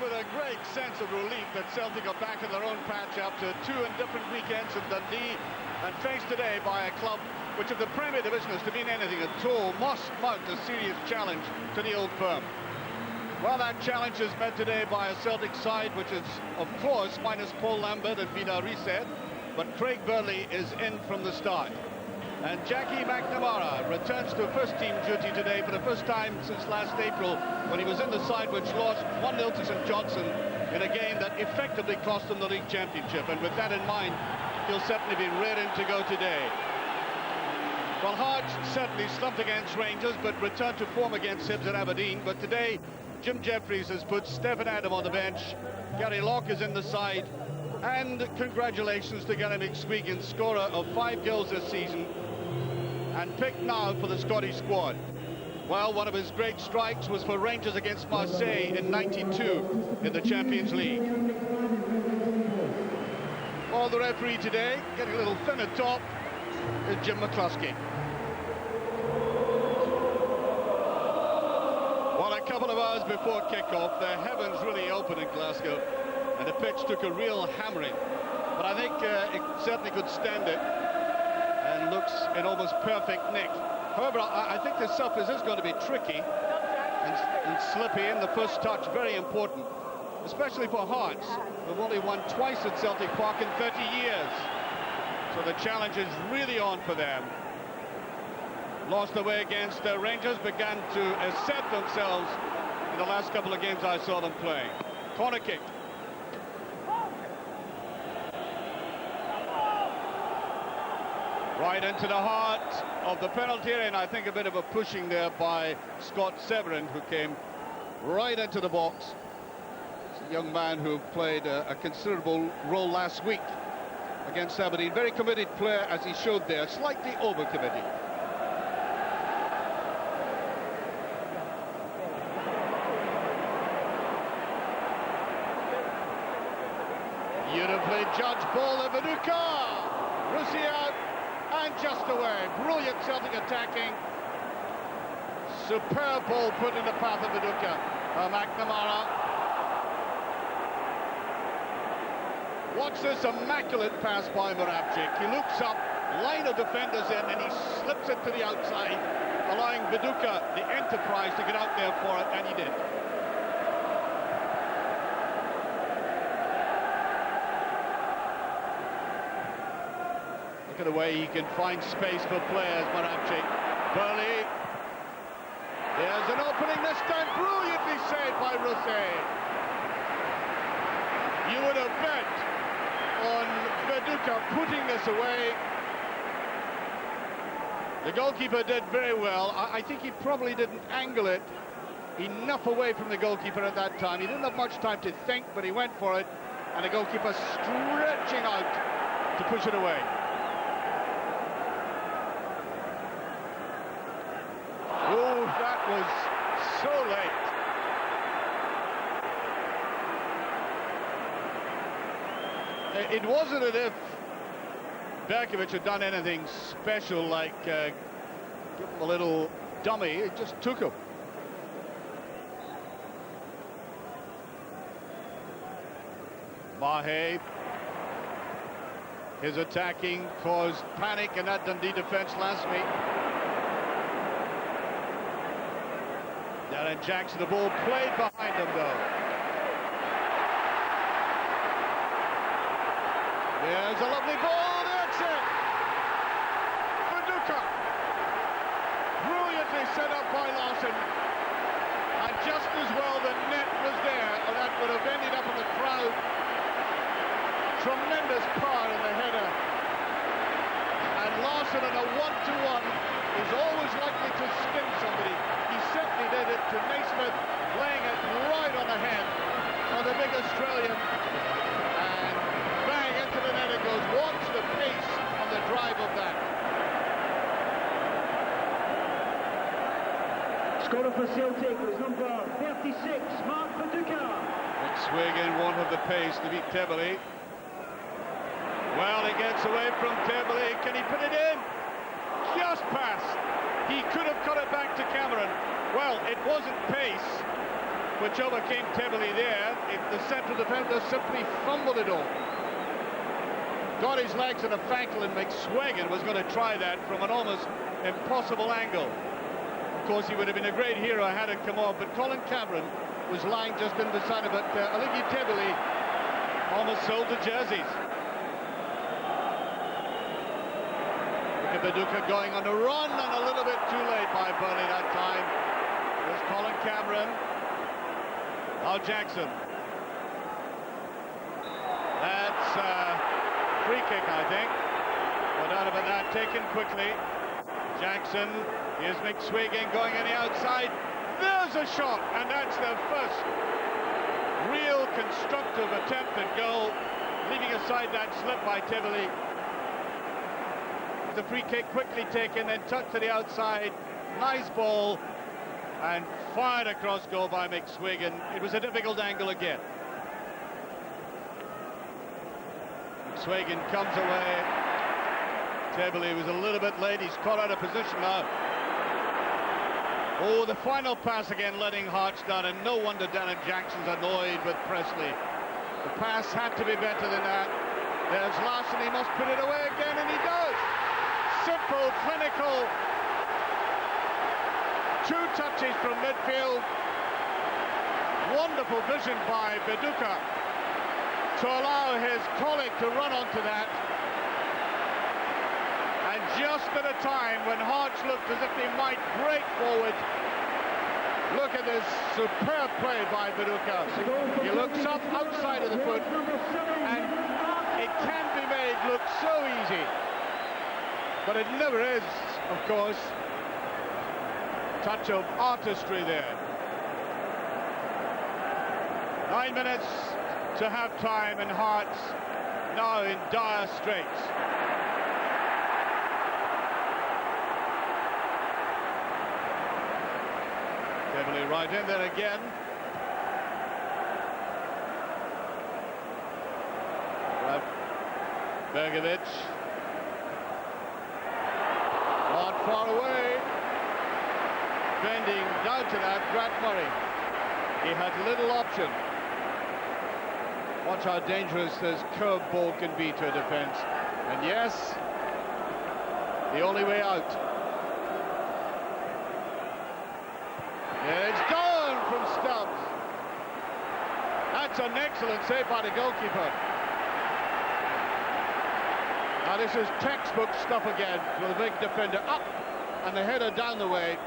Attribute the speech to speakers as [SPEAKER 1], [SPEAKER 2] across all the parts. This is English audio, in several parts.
[SPEAKER 1] with a great sense of relief that Celtic are back in their own patch after two indifferent weekends in Dundee and faced today by a club which, if the Premier Division is to mean anything at all, must mount a serious challenge to the old firm. Well, that challenge is met today by a Celtic side which is, of course, minus Paul Lambert and Vida Reset, but Craig Burley is in from the start. And Jackie McNamara returns to first-team duty today for the first time since last April, when he was in the side which lost 1-0 to St Johnstone in a game that effectively cost them the league championship. And with that in mind, he'll certainly be raring to go today. Well, Hearts certainly slumped against Rangers, but returned to form against Hibs at Aberdeen. But today, Jim Jeffries has put Stephen Adam on the bench. Gary Locke is in the side. And congratulations to Gary McSquegan, scorer of 5 goals this season, and picked now for the Scottish squad. Well, one of his great strikes was for Rangers against Marseille in '92 in the Champions League. Well, the referee today, getting a little thin at top, is Jim McCluskey. Well, a couple of hours before kick-off, the heavens really opened in Glasgow, and the pitch took a real hammering. But I think it certainly could stand it, and looks in almost perfect nick. However, I think this surface is going to be tricky and slippy in the first touch, very important, especially for Hearts, who've only won twice at Celtic Park in 30 years. So the challenge is really on for them. Lost away against Rangers, began to assert themselves in the last couple of games I saw them play. Corner kick. Right into the heart of the penalty area, and I think a bit of a pushing there by Scott Severin, who came right into the box. It's a young man who played a considerable role last week against Aberdeen. Very committed player, as he showed there, slightly over-committed. Beautifully judged ball of Viduka. Russi out. And just away. Brilliant Celtic attacking. Superb ball put in the path of Viduka. McNamara. Watch this immaculate pass by Moravcik. He looks up, line of defenders in, and he slips it to the outside, allowing Viduka the enterprise to get out there for it, and he did. The way he can find space for players, Moravcik. Burley. There's an opening this time, brilliantly saved by Russi. You would have bet on Viduka putting this away. The goalkeeper did very well. I think he probably didn't angle it enough away from the goalkeeper at that time. He didn't have much time to think, but he went for it, and the goalkeeper stretching out to push it away. Oh, that was so late. It wasn't as if Berkovic had done anything special, like give him a little dummy. It just took him. Mahe, his attacking caused panic in that Dundee defence last week. Darren Jackson, the ball played behind him, though. There's a lovely ball, that's it! Viduka! Brilliantly set up by Larson. And just as well the net was there, or that would have ended up in the crowd. Tremendous power in the header. And Larson in a 1-to-1 is always likely to skin somebody. He certainly did it to Naismith, laying it right on the head of the big Australian. And bang, into the net it goes. Watch the pace on the drive of that.
[SPEAKER 2] Scorer for Celtic is number 36, Mark Viduka.
[SPEAKER 1] McSwiggan won't have the pace to beat Tebele. Well, he gets away from Tebele. Can he put it in? Just past. He could have cut it back to Cameron. Well, it wasn't pace. which overcame Tebele there. The central defender simply fumbled it all. Got his legs in a fankle, and McSwagan was going to try that from an almost impossible angle. Of course, he would have been a great hero had it come off, but Colin Cameron was lying just in beside him. But Oligi Tebele almost sold the jerseys. Look at Viduka going on a run, and a little bit too late by Burnley that time. There's Colin Cameron. Now Jackson. That's free kick, I think. But out about that, taken quickly. Jackson, here's McSwagan going on the outside. There's a shot, and that's the first real constructive attempt at goal, leaving aside that slip by Tebele. The free kick quickly taken, then tucked to the outside. Nice ball, and fired across goal by McSwagan. It was a difficult angle again. McSwagan comes away. Tebele was a little bit late. He's caught out of position now. Oh, the final pass again, letting Hearts down, and no wonder Darren Jackson's annoyed with Presley. The pass had to be better than that. There's Larson, he must put it away again, and he does. Simple, clinical. 2 touches from midfield. Wonderful vision by Viduka to allow his colleague to run onto that. And just at a time when Hearts looked as if they might break forward, look at this superb play by Viduka. He looks up outside of the foot, and it can be made look so easy. But it never is, of course. Touch of artistry there. 9 minutes to half-time, and Hearts now in dire straits. Tebele right in there again. Bergovic. Not far away. Bending down to that, Grant Murray. He had little option. Watch how dangerous this curved ball can be to a defence. And yes, the only way out. It's down from Stubbs. That's an excellent save by the goalkeeper. Now this is textbook stuff again, with a big defender up and the header down the way,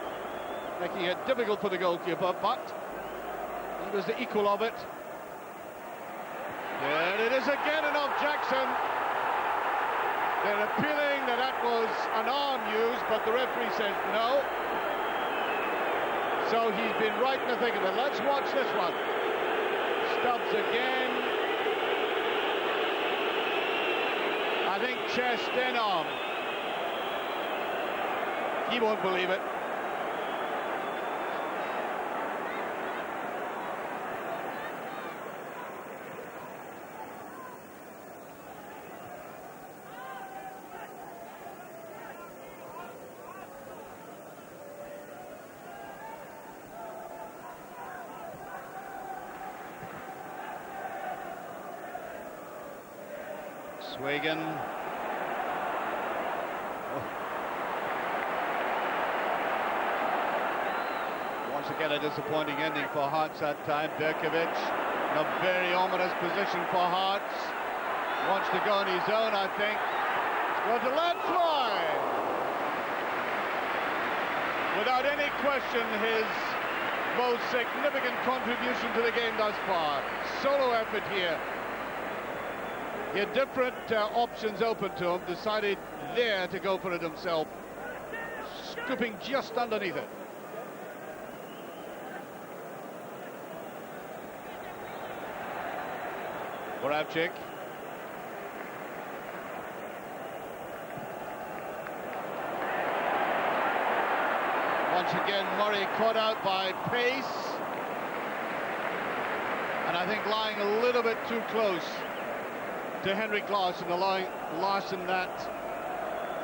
[SPEAKER 1] making it difficult for the goalkeeper, but he was the equal of it. There it is again, and off Jackson. They're appealing that that was an arm used, but the referee says no. So he's been right in the thick of it. Let's watch this one. Stubbs again. I think chest then arm. He won't believe it. Swagan. Once again a disappointing ending for Hearts that time. Berkovic in a very ominous position for Hearts. Wants to go on his own, I think. He's going to let fly. Without any question, his most significant contribution to the game thus far. Solo effort here. He had different options open to him, decided there to go for it himself, scooping just underneath it. Moravcik. Once again, Murray caught out by pace, and I think lying a little bit too close to Henrik Larsson, allowing Larsson that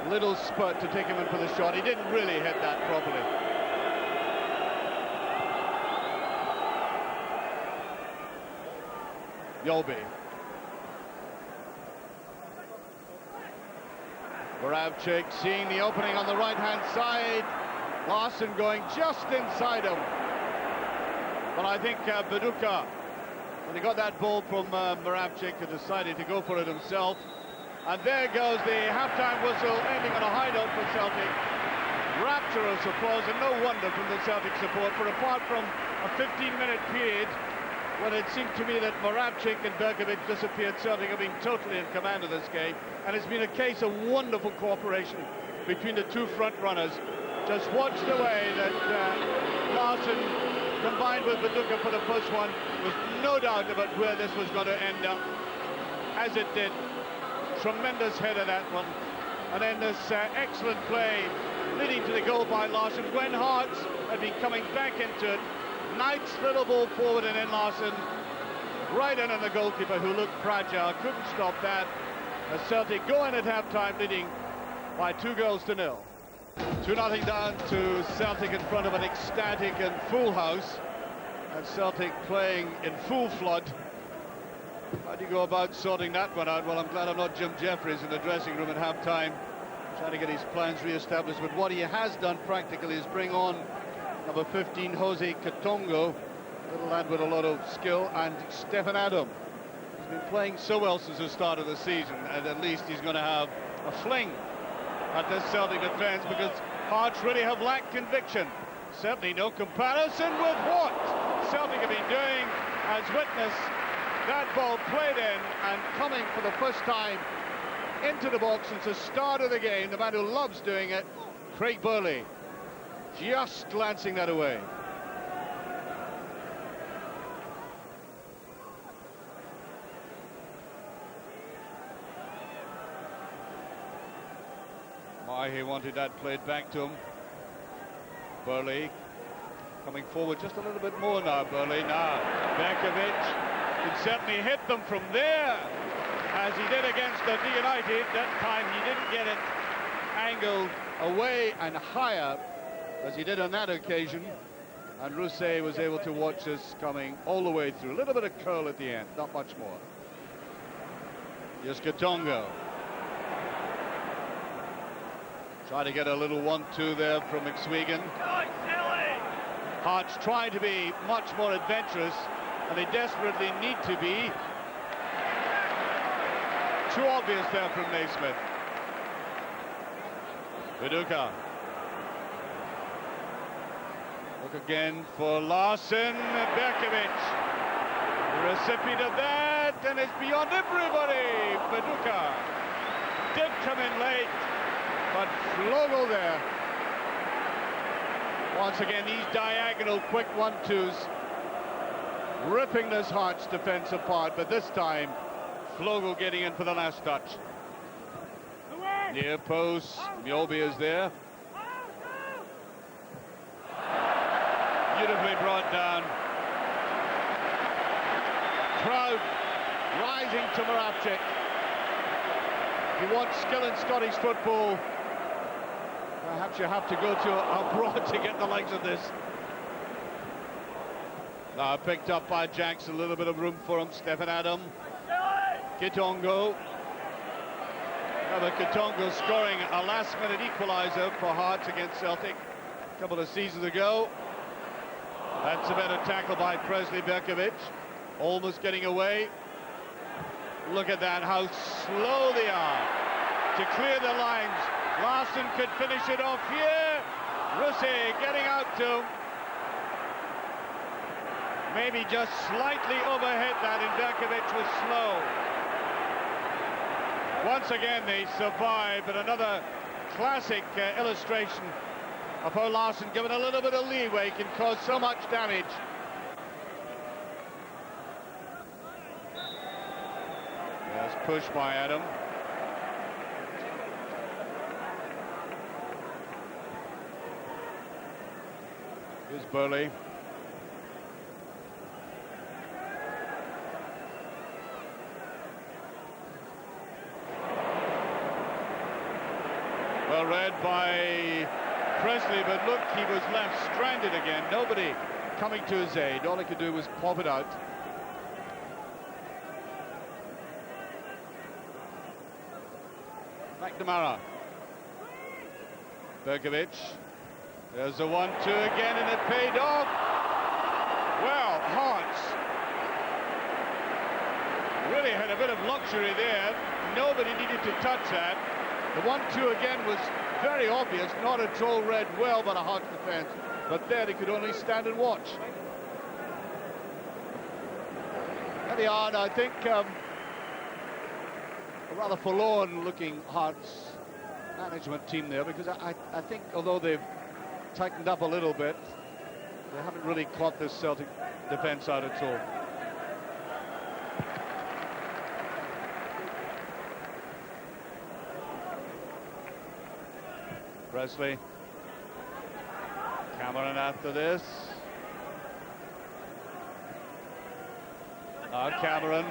[SPEAKER 1] little spurt to take him in for the shot. He didn't really hit that properly. Yolby. Moravcik seeing the opening on the right-hand side. Larson going just inside him. But I think Baduka, when he got that ball from Moravcik, decided to go for it himself. And there goes the halftime whistle, ending on a high note for Celtic. Rapturous applause, and no wonder from the Celtic support, for apart from a 15-minute period when it seemed to me that Moravcik and Berkovic disappeared, Celtic have been totally in command of this game, and it's been a case of wonderful cooperation between the two front runners. Just watch the way that Larson combined with Baduka for the first one. Was no doubt about where this was going to end up, as it did. Tremendous header, that one. And then this excellent play leading to the goal by Larson. Gwen Hart had been coming back into it. Nice little ball forward, and then Larson right in on the goalkeeper, who looked fragile. Couldn't stop that. As Celtic go in at half-time, leading by 2-0. 2-0 down to Celtic in front of an ecstatic and full house. And Celtic playing in full flood. How do you go about sorting that one out? Well, I'm glad I'm not Jim Jeffries in the dressing room at half-time, trying to get his plans re-established. But what he has done practically is bring on number 15, Jose Katongo, little lad with a lot of skill, and Stefan Adam. He's been playing so well since the start of the season, and at least he's going to have a fling at this Celtic defence, because Hearts really have lacked conviction. Certainly no comparison with what Celtic have been doing, as witness that ball played in and coming for the first time into the box since the start of the game. The man who loves doing it, Craig Burley, just glancing that away. He wanted that played back to him. Burley coming forward just a little bit more now. Burley now. Berkovic can certainly hit them from there, as he did against the United. That time he didn't get it angled away and higher as he did on that occasion, and Rousset was able to watch this coming all the way through. A little bit of curl at the end, not much more. Here's Katongo. Try to get a little 1-2 there from McSwegan. Hearts trying to be much more adventurous, and they desperately need to be. Too obvious there from Naismith. Baduka. Look again for Larson. Berkovic, the recipient of that, and it's beyond everybody. Baduka did come in late, but Flogel there. Once again, these diagonal quick 1-2s ripping this Hearts defense apart, but this time Flogel getting in for the last touch. Near post, Mjolby is there. Beautifully brought down. Crowd rising to Moravcik. If you want skill in Scottish football, perhaps you have to go to abroad to get the likes of this. Now picked up by Jackson, a little bit of room for him. Stefan Adam. Katongo. Katongo scoring a last-minute equaliser for Hearts against Celtic a couple of seasons ago. That's a better tackle by Presley Berkovic. Almost getting away. Look at that, how slow they are to clear the lines. Larson could finish it off here. Rousset getting out to him. Maybe just slightly overhit that, and Berkovic was slow. Once again they survive, but another classic illustration of how Larson, given a little bit of leeway, can cause so much damage. Yes, pushed by Adam. Here's Burley. Well read by Presley, but look, he was left stranded again. Nobody coming to his aid. All he could do was pop it out. McNamara. Berkovic. There's the 1-2 again, and it paid off. Well, Hearts really had a bit of luxury there. Nobody needed to touch that. The 1-2 again was very obvious, not at all read well by the Hearts defence, but there they could only stand and watch. There they are, and I think a rather forlorn-looking Hearts management team there, because I think although they've tightened up a little bit, they haven't really caught this Celtic defence out at all. Presley. Cameron after this. Cameron.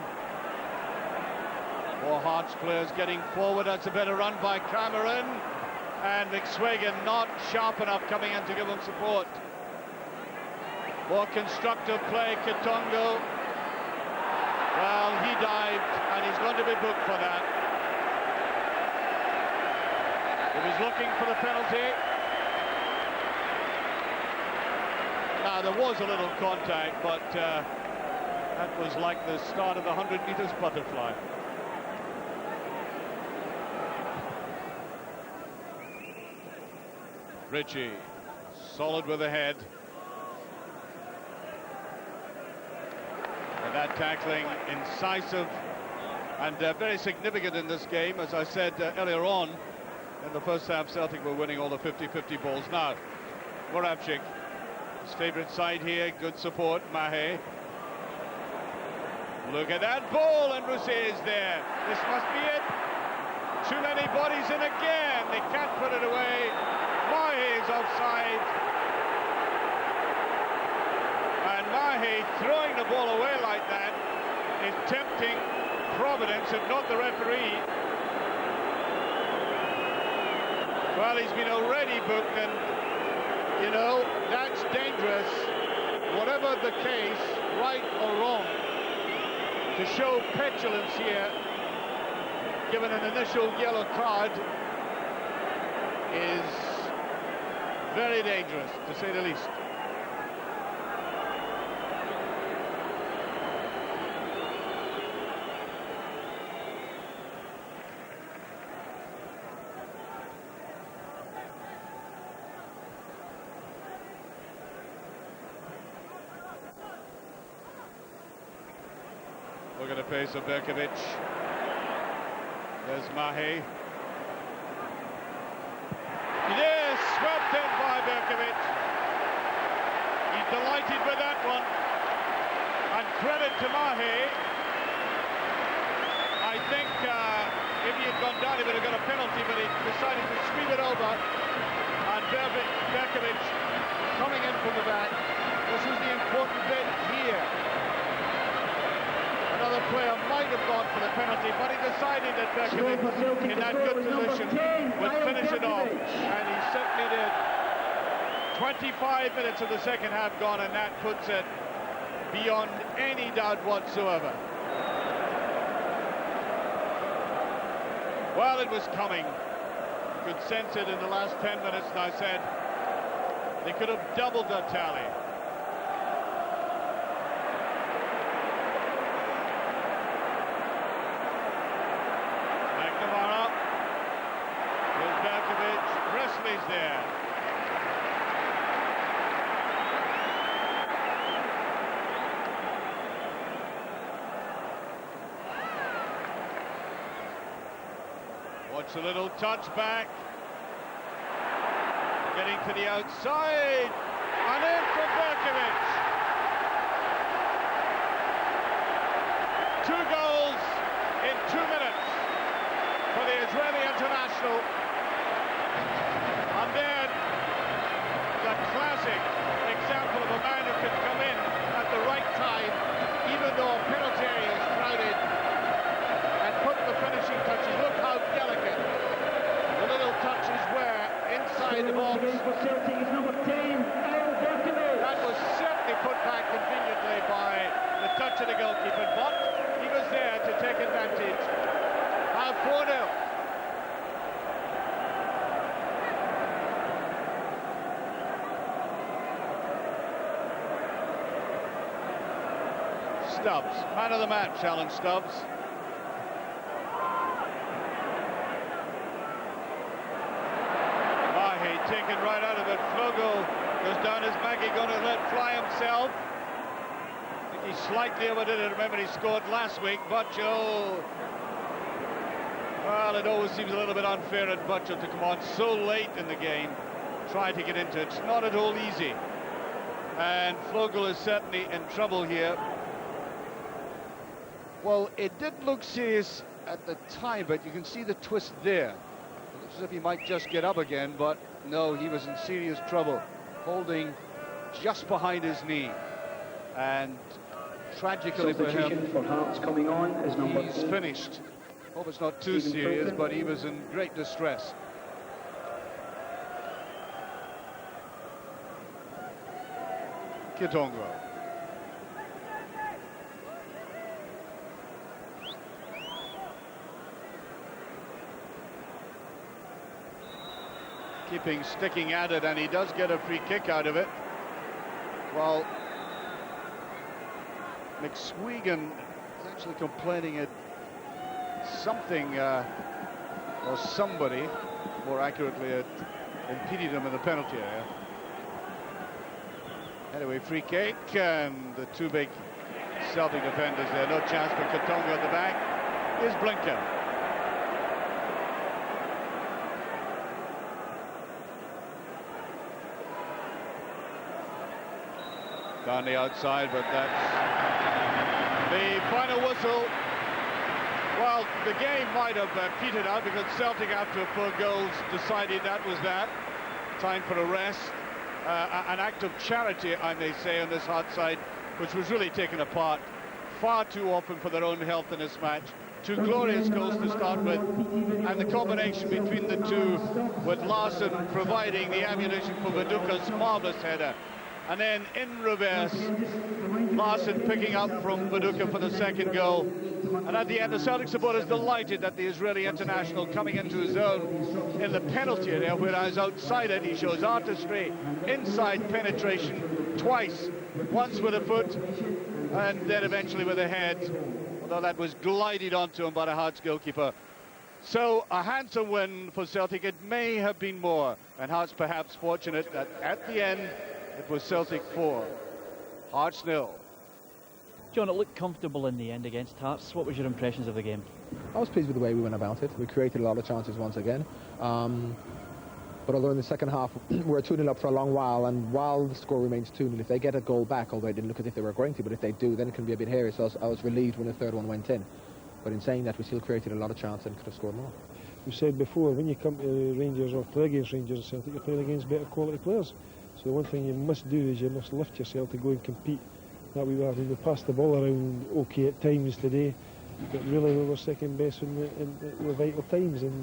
[SPEAKER 1] More Hearts players getting forward. That's a better run by Cameron. And McSwagan not sharp enough coming in to give him support. More constructive play, Kitongo. Well, he dived, and he's going to be booked for that. He was looking for the penalty. Now, there was a little contact, but that was like the start of the 100 meters butterfly. Ritchie, solid with the head. And that tackling incisive and very significant in this game. As I said earlier on, in the first half, Celtic were winning all the 50-50 balls. Now, Moravchik, his favourite side here, good support, Mahe. Look at that ball, and Rousset is there. This must be it. Too many bodies in again. They can't put it away. Mahe is offside. And Mahe throwing the ball away like that is tempting Providence, if not the referee. Well, he's been already booked, and, you know, that's dangerous. Whatever the case, right or wrong, to show petulance here, given an initial yellow card, is very dangerous, to say the least. Look at the pace of Berkovic. There's Mahe. Yes, swept in by Berkovic. He's delighted with that one. And credit to Mahe. I think if he had gone down, he would have got a penalty, but he decided to sweep it over. And Berkovic coming in from the back. This is the important bit here. Another player might have gone for the penalty, but he decided that Berkovic, in that good position, would finish it off. And he certainly did. 25 minutes of the second half gone, and that puts it beyond any doubt whatsoever. Well, it was coming. You could sense it in the last 10 minutes, and I said they could have doubled that tally. Presley's there. Watch a little touch back. Getting to the outside. And in from Berkovic. 2 goals in 2 minutes for the Israeli international. And then the classic example of a man who can come in at the right time, even though a penalty area is crowded, and put the finishing touches. Look how delicate the little touches were inside the box. That was certainly put back conveniently by the touch of the goalkeeper, but he was there to take advantage. Now 4-0. Stubbs, man of the match, Alan Stubbs. Mahe taken right out of it. Flogel goes down. Is Maggie going to let fly himself? I think he slightly overdid it. Remember, he scored last week. Butchell. Well, it always seems a little bit unfair at Butchell to come on so late in the game, try to get into it. It's not at all easy. And Flogel is certainly in trouble here. Well, it did look serious at the time, but you can see the twist there. It looks as if he might just get up again, but no, he was in serious trouble, holding just behind his knee. And tragically for him,
[SPEAKER 2] for Hearts coming on is number
[SPEAKER 1] he's finished. Hope it's not too serious, but he was in great distress. Kitongo. Sticking at it, and he does get a free kick out of it. Well, McSwegan is actually complaining at something, or somebody, more accurately, had impeded him in the penalty area. Anyway, free kick, and the two big Celtic defenders there. No chance for Kitongo at the back. Here's Blinker. Down the outside, but that's the final whistle. Well, the game might have petered out because Celtic, after 4 goals, decided that was that. Time for a rest. An act of charity, I may say, on this hot side, which was really taken apart far too often for their own health in this match. 2 glorious goals to start with, and the combination between the two, with Larsson providing the ammunition for Viduka's marvellous header. And then in reverse, Larsson picking up from Viduka for the second goal. And at the end, the Celtic supporters delighted that the Israeli international coming into his own in the penalty area, whereas outside it he shows artistry, inside penetration twice, once with a foot and then eventually with a head, although that was glided onto him by the Hearts goalkeeper. So a handsome win for Celtic. It may have been more, and Hearts perhaps fortunate that at the end it was Celtic 4, Hearts 0.
[SPEAKER 3] John, it looked comfortable in the end against Hearts. What was your impressions of the game?
[SPEAKER 4] I was pleased with the way we went about it. We created a lot of chances once again. But although in the second half we were 2-0 up for a long while, and while the score remains 2-0, if they get a goal back, although it didn't look as if they were going to, but if they do, then it can be a bit hairy. So I was relieved when the third one went in. But in saying that, we still created a lot of chances and could have scored more.
[SPEAKER 5] We said before, when you come to Rangers or play against Rangers and Celtic, you're playing against better quality players. So the one thing you must do is you must lift yourself to go and compete. That we were. We passed the ball around okay at times today, but really we were second best in the vital times. And